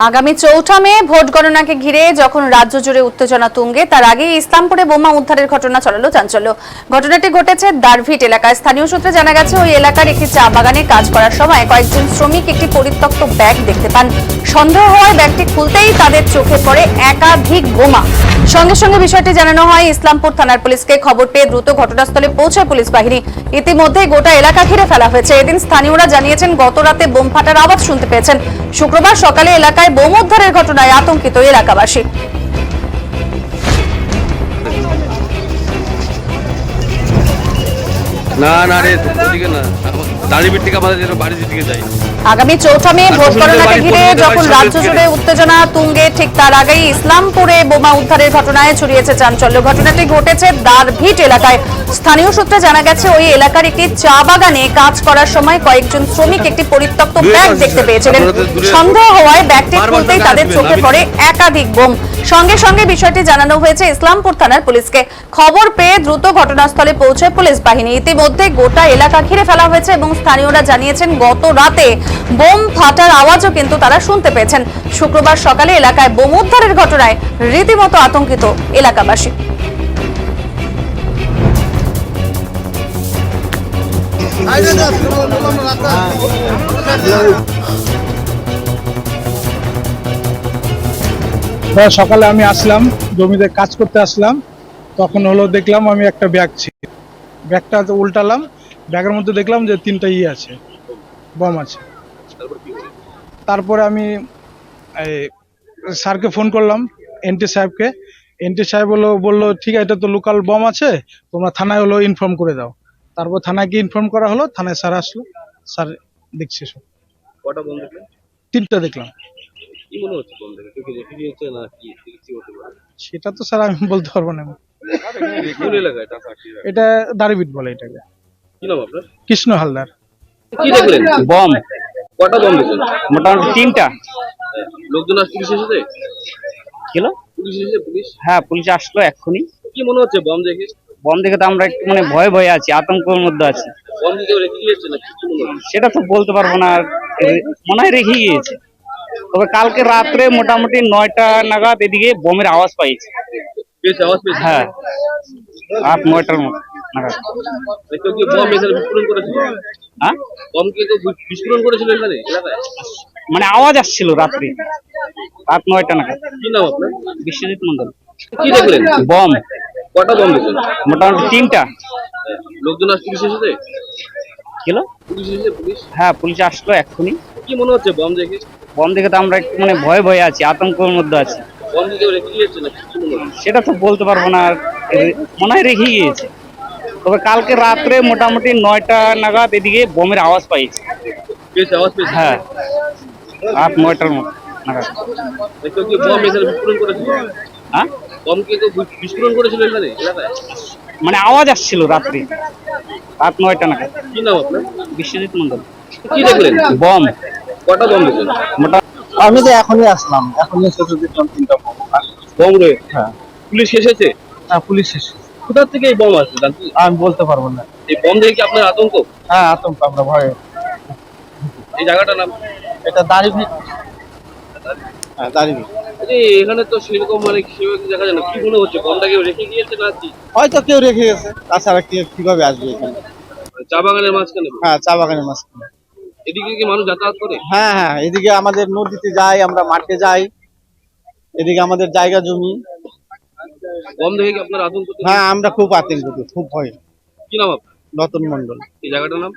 আগামী ৪ঠা মে ভোট গণনাকে ঘিরে যখন রাজ্য জুড়ে উত্তেজনা তুঙ্গে, তার আগেই ইসলামপুরে বোমা উদ্ধারের ঘটনা ছড়ালো চাঞ্চল্য। ঘটনাটি ঘটেছে দারভিট এলাকায়। স্থানীয় সূত্রে জানা গেছে, ওই এলাকার একটি চা বাগানে কাজ করার সময় কয়েকজন শ্রমিক একটি পরিত্যক্ত ব্যাগ দেখতে পান। সন্দেহ হওয়ায় ব্যাগটি খুলতেই তাদের চোখে পড়ে একাধিক বোমা। সঙ্গে সঙ্গে বিষয়টি জানানো হয় ইসলামপুর থানার পুলিশকে। খবর পেয়ে দ্রুত ঘটনাস্থলে পৌঁছায় পুলিশ বাহিনী। ইতিমধ্যে গোটা এলাকা ঘিরে ফেলা হয়েছে। এদিন স্থানীয়রা জানিয়েছেন, গত রাতে বোম ফাটার আওয়াজ শুনতে পেয়েছেন। শুক্রবার সকালে এলাকায় বোম উদ্ধারের ঘটনায় আতঙ্কিত এলাকাবাসী। আগামী ৪ঠা মে ভোট গণনাকে ঘিরে যখন রাজ্য জুড়ে উত্তেজনা তুঙ্গে, ঠিক তার আগেই ইসলামপুরে বোমা উদ্ধারের ঘটনায় ছড়িয়েছে চাঞ্চল্য। ঘটনাটি ঘটেছে দারভিট এলাকায়। স্থানীয় সূত্রে জানা গেছে, ওই এলাকার একটি চা বাগানে কাজ করার সময় কয়েকজন শ্রমিক একটি পরিত্যক্ত ব্যাগ দেখতে পেয়েছিলেন। সন্দেহ হওয়ায় ব্যাগটি খুলতেই তাদের চোখে পড়ে একাধিক বোম। সঙ্গে সঙ্গে বিষয়টি জানানো হয়েছে ইসলামপুর থানার পুলিশকে। খবর পেয়ে দ্রুত ঘটনাস্থলে পৌঁছায় পুলিশ বাহিনী। ইতিমধ্যে গোটা এলাকা ঘিরে ফেলা হয়েছে এবং স্থানীয়রা জানিয়েছেন, গত রাতে বোম ফাটার আওয়াজও কিন্তু তারা শুনতে পেয়েছেন। শুক্রবার সকালে এলাকায় বোম উদ্ধারের ঘটনায় রীতিমতো আতঙ্কিত এলাকাবাসী। সকালে আমি আসলাম, জমিতে কাজ করতে আসলাম, তখন হলো দেখলাম আমি একটা ব্যাগ ছিল, ব্যাগটা উল্টালাম, ব্যাগের মধ্যে দেখলাম যে 3টা আছে, বম আছে। তারপরে আমি স্যারকে ফোন করলাম, এনটি সাহেবকে। এনটি সাহেব বললো ঠিক আছে, এটা তো লোকাল বম আছে, তোমরা থানায় ইনফর্ম করে দাও। তারপর থানায় গিয়ে ইনফর্ম করা হলো, থানায় স্যার আসলো, স্যার দেখছে সব। কটা বম দেখলেন? 3টা দেখলাম। কি মনে হচ্ছে বম দেখে? চোখে দেখে গিয়েছে না কি হতে পারে? সেটা তো স্যার আমি বলতে পারবো না। কোন এলাকায়? এটা দারভিট বলে এটাকে। কি নাম আপনার? কৃষ্ণ হালদার। কি দেখলেন? বম কটা বম দেখলেন? মোটামুটি 3টা। লোকজন আসছে, পুলিশ এসেছে? ছিল। পুলিশ এসেছে? পুলিশ? হ্যাঁ, পুলিশ আসলো এক্ষুনি। কি মনে হচ্ছে বম দেখে? বম দেখে তো আমরা একটু ভয়ে ভয়ে আছি, আতঙ্কের মধ্যে আছি। বম দিকে রেখে গিয়েছে না কি মনে হচ্ছে? সেটা তো বলতে পারবো না, আর মনে হয় রেখে গিয়েছে। তবে কালকে রাত্রে মোটামুটি 9টা নাগাদ এদিকে বোমের আওয়াজ পাইছি। পেয়েছে, আওয়াজ পেয়েছে? হ্যাঁ, রাত 9টার নাগাদ। কেউ কি বম এখানে বিস্ফোরণ করেছিল? হ্যাঁ, বম কি কেউ বিস্ফোরণ করেছিল এখানে এলাকায়? আওয়াজ আসছিল রাত্রে, রাত 9টা নাগাদ। কি নাম আপনার? বিশ্বজিৎ মন্ডল। কি দেখলেন? বম কটা বম দেখলেন? মোটামুটি 3টা। লোকজন আসছে, পুলিশ এসেছে? ছিল। পুলিশ এসেছে? পুলিশ? হ্যাঁ, পুলিশ আসলো এক্ষুনি। কি মনে হচ্ছে বম দেখে? বম দেখে তো আমরা একটু ভয়ে ভয়ে আছি, আতঙ্কের মধ্যে আছি। বম দিকে রেখে গিয়েছে না কি মনে হচ্ছে? সেটা তো বলতে পারবো না, আর মনে হয় রেখে গিয়েছে। তবে কালকে রাত্রে মোটামুটি 9টা নাগাদ এদিকে বোমের আওয়াজ পাইছি। পেয়েছে, আওয়াজ পেয়েছে? হ্যাঁ, রাত 9টার নাগাদ। কেউ কি বম এখানে বিস্ফোরণ করেছিল? হ্যাঁ, বম কি কেউ বিস্ফোরণ করেছিল এখানে এলাকায়? আওয়াজ আসছিল রাত্রে, রাত 9টা নাগাদ। কি নাম আপনার? বিশ্বজিৎ মন্ডল। কি দেখলেন? বম কটা বম দেখলেন? আমি তো এখনই আসলাম, এখনই এসে দেখলাম 3টা বম। বম রয়েছে? হ্যাঁ। পুলিশ এসেছে? হ্যাঁ, পুলিশ এসেছে। কোথা থেকে এই বম আসছে জানতে? আমি বলতে পারবো না। এই বম দেখে কি আপনার আতঙ্ক? হ্যাঁ, আতঙ্ক, আমরা ভয়ে। এই জায়গাটার নাম? এটা দারভিট। হ্যাঁ, দারভিট। এখানে তো সেরকম সেভাবে দেখা যায় না। কি মনে হচ্ছে বমটা কেউ রেখে গিয়েছে না কি? হয়তো কেউ রেখে গেছে, তাছাড়া কিভাবে আসবে এখানে? চা বাগানের মাঝখানে? হ্যাঁ, চা বাগানের মাঝখানে। এদিকে কি মানুষ যাতায়াত করে? হ্যাঁ হ্যাঁ, এদিকে আমাদের নদীতে যাই, আমরা মাঠে যাই, এদিকে আমাদের জায়গা জমি। বম দেখে কি আপনার আতঙ্ক? হ্যাঁ, আমরা খুব আতঙ্কিত, খুব ভয়। কি নাম আপনার? রতন মন্ডল। এই জায়গাটার নাম?